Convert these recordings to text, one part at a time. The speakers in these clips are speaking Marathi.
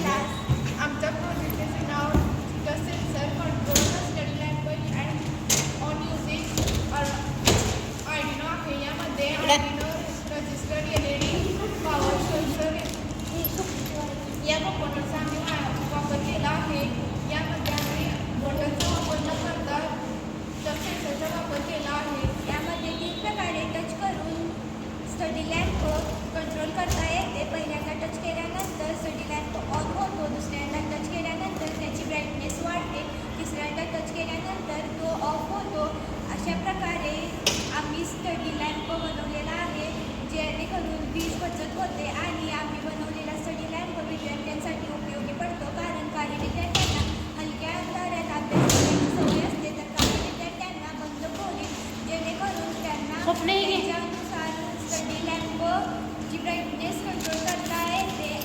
आमच्या प्रोजेक्टचे नाव the sensor control the study language and on using Arduino आहे. यामध्ये Arduino registered LED power sensor या कंपोनंटचा आम्ही वापर केला आहे. यामध्ये आम्ही बटनचा वापर न करता टच सेन्सरचा वापर केला आहे. यामध्ये 3 प्रकारे टच करून स्टडी लॅम्प कंट्रोल करता येते. पहिल्यांदा टच केल्यानंतर स्टडी लॅम्प ऑन होतो, दुसऱ्यांदा टच केल्यानंतर त्याची ब्राईटनेस वाढते, तिसऱ्यांदा टच केल्यानंतर तो ऑफ होतो. अशा प्रकारे आम्ही स्टडी लॅम्प बनवलेला आहे, जेणेकरून वीज बचत होते आणि आम्ही बनवलेला स्टडी लॅम्प विद्यार्थ्यांसाठी उपयोगी पडतो. कारण काही विद्यार्थ्यांना हलक्या अंधारात अभ्यास करण्याची सवय असते, तर काही विद्यार्थ्यांना बंद खोलीत, जेणेकरून त्यांना त्याच्यानुसार स्टडी लॅम्पची ब्राईटनेस कंट्रोल करता येते.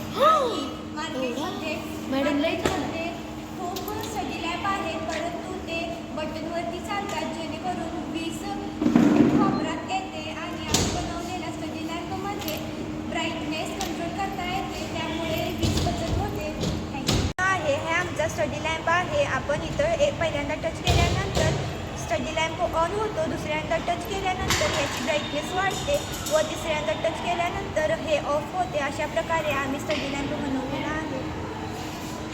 मार्केटमध्ये खूप स्टडी लॅम्प आहेत, परंतु ते बटनवरती चालतात, जेणेकरून वीज वापरात येते. आणि आपण बनवलेल्या स्टडी लॅम्पमध्ये ब्राईटनेस कंट्रोल करता येते, त्यामुळे वीज बचत होते. आहे हे आमचा स्टडी लॅम्प आहे. आपण इथं पहिल्यांदा टच केल्यानंतर स्टडी लॅम्प ऑन होतो, दुसऱ्यांदा टच केल्यानंतर ह्याची ब्राईटनेस वाढते व तिसऱ्यांदा टच केल्यानंतर हे ऑफ होते. अशा प्रकारे आम्ही स्टडी लॅम्प बनवलेला